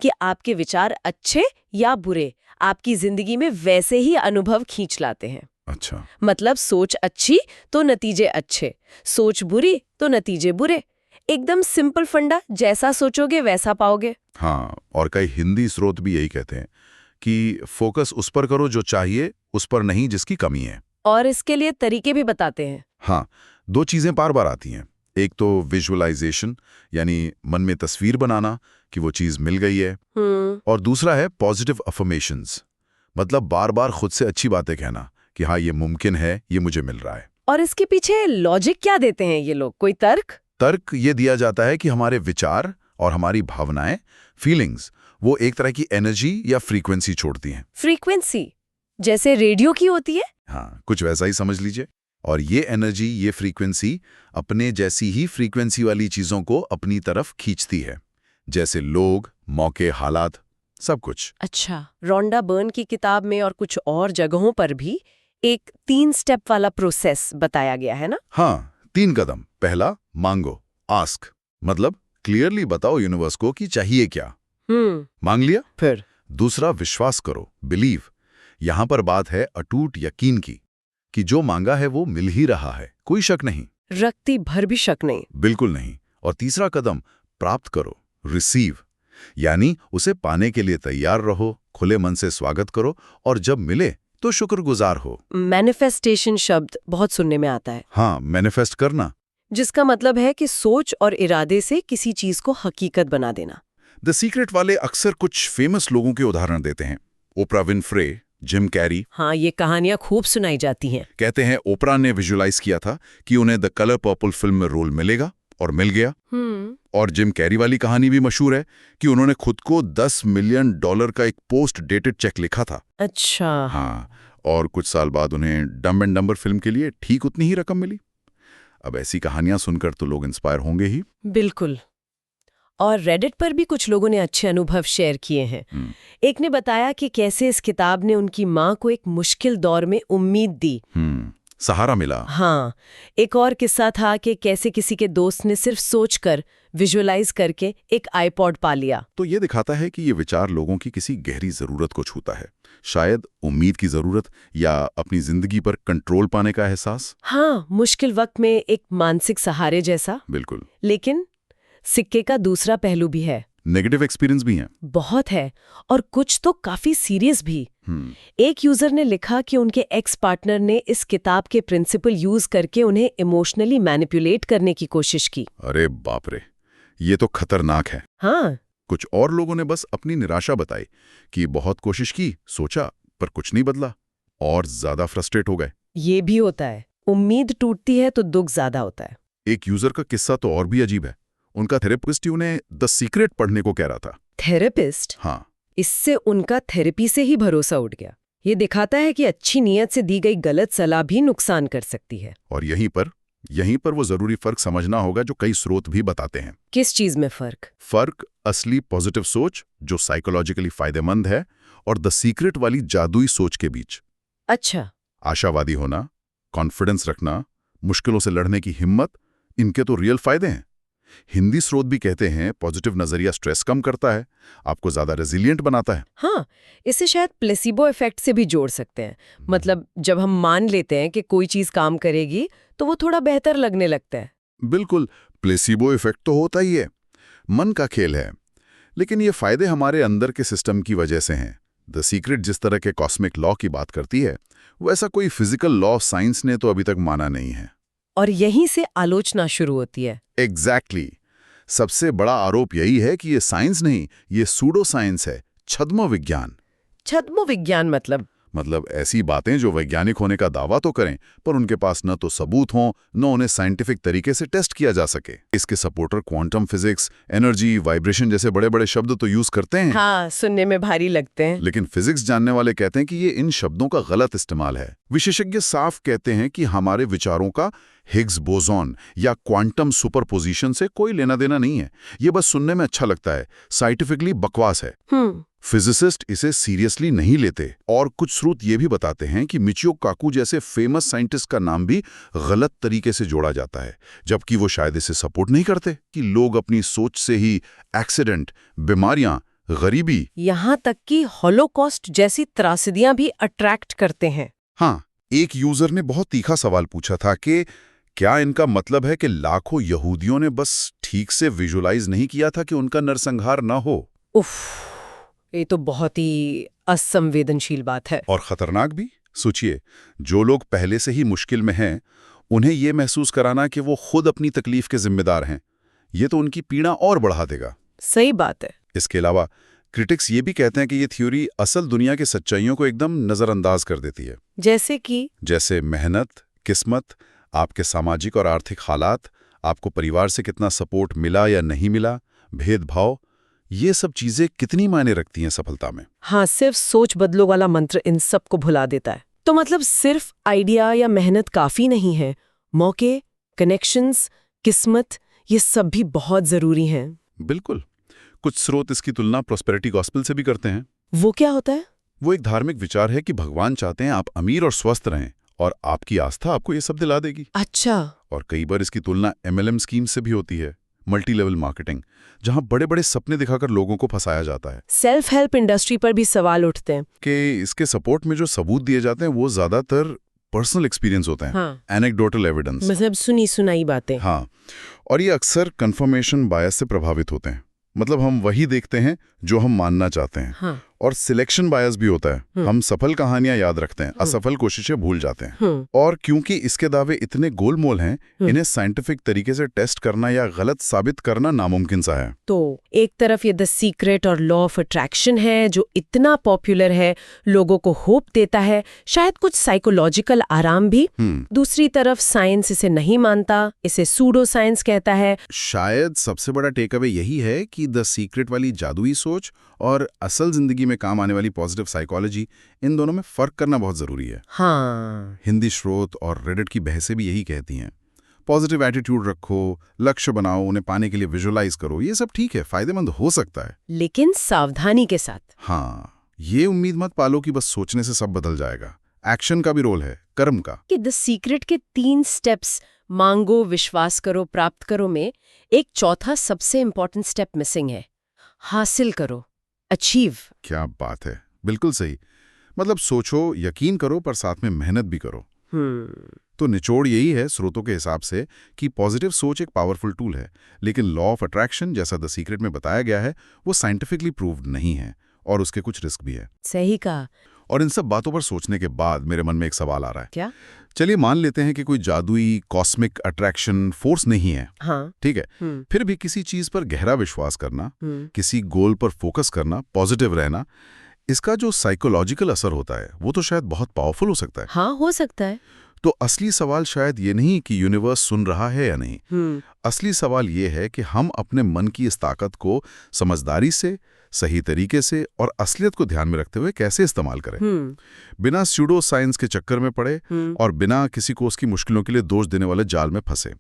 कि आपके विचार अच्छे या बुरे आपकी जिंदगी में वैसे ही अनुभव खींच लाते हैं। अच्छा। मतलब सोच अच्छी तो नतीजे अच्छे, सोच बुरी तो नतीजे बुरे। एकदम सिंपल फंडा, जैसा सोचोगे वैसा पाओगे। हाँ, और कई हिंदी स्रोत भी यही कहते हैं कि फोकस उस पर करो जो चाहिए, उस पर नहीं जिसकी कमी है। और इसके लिए तरीके भी बताते हैं। हाँ, दो चीजें बार बार आती हैं। एक तो विजुअलाइजेशन, यानी मन में तस्वीर बनाना कि वो चीज मिल गई है, और दूसरा है पॉजिटिव अफर्मेशंस, मतलब बार बार खुद से अच्छी बातें कहना कि हाँ ये मुमकिन है, ये मुझे मिल रहा है। और इसके पीछे लॉजिक क्या देते हैं ये लोग, कोई तर्क? तर्क ये दिया जाता है कि हमारे विचार और हमारी भावनाएं, फीलिंग्स, वो एक तरह की एनर्जी या फ्रीक्वेंसी छोड़ती हैं। फ्रीक्वेंसी जैसे रेडियो की होती है? हाँ, कुछ वैसा ही समझ लीजिए। और ये एनर्जी, ये फ्रीक्वेंसी अपने जैसी ही फ्रीक्वेंसी वाली चीजों को अपनी तरफ खींचती है, जैसे लोग, मौके, हालात, सब कुछ। अच्छा, रोंडा बर्न की किताब में और कुछ और जगहों पर भी एक 3 स्टेप वाला प्रोसेस बताया गया है ना? हाँ, 3 कदम। पहला, मांगो, आस्क, मतलब क्लियरली बताओ यूनिवर्स को कि चाहिए क्या। मांग लिया? फिर दूसरा, विश्वास करो, बिलीव। यहां पर बात है अटूट यकीन की, कि जो मांगा है वो मिल ही रहा है, कोई शक नहीं, रत्ती भर भी शक नहीं। बिल्कुल नहीं। और तीसरा कदम, प्राप्त करो, रिसीव, यानी उसे पाने के लिए तैयार रहो, खुले मन से स्वागत करो, और जब मिले तो शुक्रगुजार हो। मैनिफेस्टेशन शब्द बहुत सुनने में आता है। हाँ, मैनिफेस्ट करना। जिसका मतलब है कि सोच और इरादे से किसी चीज को हकीकत बना देना। द सीक्रेट वाले अक्सर कुछ फेमस लोगों के उदाहरण देते हैं। Oprah Winfrey, Jim Carrey. हाँ, ये कहानियां खूब सुनाई जाती हैं। कहते हैं ओपरा ने विजुलाइज किया था कि उन्हें द कलर पर्पल फिल्म में रोल मिलेगा, और मिल गया। और जिम कैरी वाली कहानी भी मशहूर है कि उन्होंने खुद को $10 मिलियन का एक पोस्ट डेटेड चेक लिखा था। अच्छा। हाँ, और कुछ साल बाद उन्हें डम्ब एंड डम्बर फिल्म के लिए ठीक उतनी ही रकम मिली। अब ऐसी कहानियां सुनकर तो लोग इंस्पायर होंगे ही। बिल्कुल। और रेडिट पर भी कुछ लोगों ने अच्छे अनुभव शेयर किए हैं। एक ने बताया कि कैसे इस किताब ने उनकी माँ को एक मुश्किल दौर में उम्मीद दी। सहारा मिला। हाँ, एक और किस्सा था कि कैसे किसी के दोस्त ने सिर्फ सोचकर, विजुअलाइज करके एक आईपॉड पा लिया। तो ये दिखाता है कि ये विचार लोगों की किसी गहरी जरूरत को छूता है, शायद उम्मीद की जरूरत या अपनी जिंदगी पर कंट्रोल पाने का एहसास। हाँ, मुश्किल वक्त में एक मानसिक सहारे जैसा। बिल्कुल। लेकिन सिक्के का दूसरा पहलू भी है। नेगेटिव एक्सपीरियंस भी हैं। बहुत है, और कुछ तो काफी सीरियस भी। एक यूजर ने लिखा कि उनके एक्स पार्टनर ने इस किताब के प्रिंसिपल यूज करके उन्हें इमोशनली मैनिपुलेट करने की कोशिश की। अरे बाप रे, ये तो खतरनाक है। हाँ। कुछ और लोगों ने बस अपनी निराशा बताई कि बहुत कोशिश की, सोचा, पर कुछ नहीं बदला, और ज्यादा फ्रस्ट्रेट हो गए। ये भी होता है, उम्मीद टूटती है तो दुख ज्यादा होता है। एक यूजर का किस्सा तो और भी अजीब है। उनका थेरेपिस्ट उन्हें द सीक्रेट पढ़ने को कह रहा था। थेरेपिस्ट? हाँ। इससे उनका थेरेपी से ही भरोसा उठ गया। ये दिखाता है कि अच्छी नीयत से दी गई गलत सलाह भी नुकसान कर सकती है। और यहीं पर वो जरूरी फर्क समझना होगा जो कई स्रोत भी बताते हैं। किस चीज में फर्क? फर्क असली पॉजिटिव सोच जो साइकोलॉजिकली फायदेमंद है और द सीक्रेट वाली जादुई सोच के बीच। अच्छा। आशावादी होना, कॉन्फिडेंस रखना, मुश्किलों से लड़ने की हिम्मत, इनके तो रियल फायदे हैं। हिंदी स्रोत भी कहते हैं पॉजिटिव नजरिया स्ट्रेस कम करता है, आपको ज्यादा रेजिलिएंट बनाता है। हाँ, इसे शायद प्लेसिबो इफेक्ट से भी जोड़ सकते हैं। मतलब जब हम मान लेते हैं कि कोई चीज काम करेगी तो वो थोड़ा बेहतर लगने लगता है। बिल्कुल, प्लेसिबो इफेक्ट तो होता ही है, मन का खेल है। लेकिन ये फायदे हमारे अंदर के सिस्टम की वजह से हैं। द सीक्रेट जिस तरह के कॉस्मिक लॉ की बात करती है, वैसा कोई फिजिकल लॉ साइंस ने तो अभी तक माना नहीं है। और यहीं से आलोचना शुरू होती है। एग्जैक्टली। सबसे बड़ा आरोप यही है कि ये साइंस नहीं, ये सूडो साइंस है, छद्म विज्ञान। छद्म विज्ञान मतलब ऐसी बातें जो वैज्ञानिक होने का दावा तो करें, पर उनके पास न तो सबूत हों, न उन्हें साइंटिफिक तरीके से टेस्ट किया जा सके। इसके supporter quantum physics, energy, vibration जैसे बड़े बड़े शब्द तो यूज करते हैं। हाँ, सुनने में भारी लगते हैं। लेकिन फिजिक्स जानने वाले कहते हैं कि ये इन शब्दों का गलत इस्तेमाल है। विशेषज्ञ साफ कहते हैं कि हमारे विचारों का हिग्स बोसॉन या क्वांटम सुपरपोजिशन से कोई लेना देना नहीं है। ये बस सुनने में अच्छा लगता है, साइंटिफिकली बकवास है। फिजिसिस्ट इसे सीरियसली नहीं लेते। और कुछ स्रोत ये भी बताते हैं कि मिचियो काकू जैसे फेमस साइंटिस्ट का नाम भी गलत तरीके से जोड़ा जाता है, जबकि वो शायद इसे सपोर्ट नहीं करते कि लोग अपनी सोच से ही एक्सीडेंट, बीमारियां, गरीबी, यहाँ तक कि हॉलोकॉस्ट जैसी त्रासदियां भी अट्रैक्ट करते हैं। हाँ, एक यूजर ने बहुत तीखा सवाल पूछा था कि क्या इनका मतलब है कि लाखों यहूदियों ने बस ठीक से विजुलाइज नहीं किया था कि उनका नरसंहार न हो? उफ, ये तो बहुत ही असंवेदनशील बात है। और खतरनाक भी। सोचिए, जो लोग पहले से ही मुश्किल में हैं, उन्हें ये महसूस कराना कि वो खुद अपनी तकलीफ के जिम्मेदार हैं, ये तो उनकी पीड़ा और बढ़ा देगा। सही बात है। इसके अलावा क्रिटिक्स ये भी कहते हैं कि ये थ्योरी असल दुनिया की सच्चाइयों को एकदम नज़रअंदाज कर देती है। जैसे मेहनत, किस्मत, आपके सामाजिक और आर्थिक हालात, आपको परिवार से कितना सपोर्ट मिला या नहीं मिला, भेदभाव, ये सब चीजें कितनी मायने रखती हैं सफलता में। हाँ, सिर्फ सोच बदलो वाला मंत्र इन सबको भुला देता है। तो मतलब सिर्फ आइडिया या मेहनत काफी नहीं है, मौके, कनेक्शंस, किस्मत, ये सब भी बहुत जरूरी हैं। बिल्कुल। कुछ स्रोत इसकी तुलना प्रॉस्पेरिटी गॉस्पेल से भी करते हैं। वो क्या होता है? वो एक धार्मिक विचार है कि भगवान चाहते हैं आप अमीर और स्वस्थ रहें, और आपकी आस्था आपको ये सब दिला देगी। अच्छा। और कई बार इसकी तुलना MLM स्कीम से भी होती है, मल्टी लेवल मार्केटिंग, जहां बड़े बड़े सपने दिखाकर लोगों को फंसाया जाता है। सेल्फ हेल्प इंडस्ट्री पर भी सवाल उठते हैं कि इसके सपोर्ट में जो सबूत दिए जाते हैं वो ज्यादातर पर्सनल एक्सपीरियंस होते हैं। हाँ। एनेक्डोटल एविडेंस, मतलब सुनी सुनाई बातें। हाँ, और ये अक्सर कंफर्मेशन बायस से प्रभावित होते हैं। मतलब हम वही देखते हैं जो हम मानना चाहते हैं। हाँ। और सिलेक्शन बायस भी होता है। हम सफल कहानियां याद रखते हैं, असफल कोशिशें भूल जाते हैं। और क्योंकि इसके दावे इतने गोलमोल हैं, इन्हें साइंटिफिक तरीके से टेस्ट करना या गलत साबित करना नामुमकिन सा है। तो एक तरफ ये द सीक्रेट और लॉ ऑफ अट्रैक्शन है जो इतना पॉपुलर है, लोगों को होप देता है, शायद कुछ साइकोलॉजिकल आराम भी। दूसरी तरफ साइंस इसे नहीं मानता, इसे सूडो साइंस कहता है। शायद सबसे बड़ा टेक अवे यही है कि द सीक्रेट वाली जादुई सोच और असल जिंदगी में काम आने वाली पॉजिटिव साइकोलॉजी, इन दोनों में फर्क करना बहुत जरूरी है। हाँ। हिंदी स्रोत और रेडिट की बहसें भी यही कहती हैं। पॉजिटिव एटीट्यूड रखो, लक्ष्य बनाओ, उन्हें पाने के लिए विजुलाइज करो, ये सब ठीक है, फायदेमंद हो सकता है, लेकिन सावधानी के साथ। हाँ, ये उम्मीद मत पालो कि बस सोचने से सब बदल जाएगा। एक्शन का भी रोल है, कर्म का। कि द सीक्रेट के 3 स्टेप्स, मांगो, विश्वास करो, प्राप्त करो, में एक चौथा सबसे इंपॉर्टेंट स्टेप मिसिंग है, हासिल करो, अचीव। क्या बात है, बिल्कुल सही। मतलब सोचो, यकीन करो, पर साथ में मेहनत भी करो। तो निचोड़ यही है स्रोतों के हिसाब से कि पॉजिटिव सोच एक पावरफुल टूल है, लेकिन लॉ ऑफ अट्रैक्शन, जैसा द सीक्रेट में बताया गया है, वो साइंटिफिकली प्रूव्ड नहीं है और उसके कुछ रिस्क भी है। सही कहा। और इन सब बातों पर सोचने के बाद मेरे मन में एक सवाल आ रहा है। क्या? चलिए मान लेते हैं कि कोई जादुई कॉस्मिक अट्रैक्शन फोर्स नहीं है। हाँ। ठीक है। फिर भी किसी चीज पर गहरा विश्वास करना, किसी गोल पर फोकस करना, पॉजिटिव रहना, इसका जो साइकोलॉजिकल असर होता है वो तो शायद बहुत पावरफुल हो सकता है। हाँ, हो सकता है। तो असली सवाल शायद ये नहीं कि यूनिवर्स सुन रहा है या नहीं। असली सवाल ये है कि हम अपने मन की इस ताकत को समझदारी से, सही तरीके से और असलियत को ध्यान में रखते हुए कैसे इस्तेमाल करें, बिना स्यूडो साइंस के चक्कर में पड़े और बिना किसी को उसकी मुश्किलों के लिए दोष देने वाले जाल में फंसे।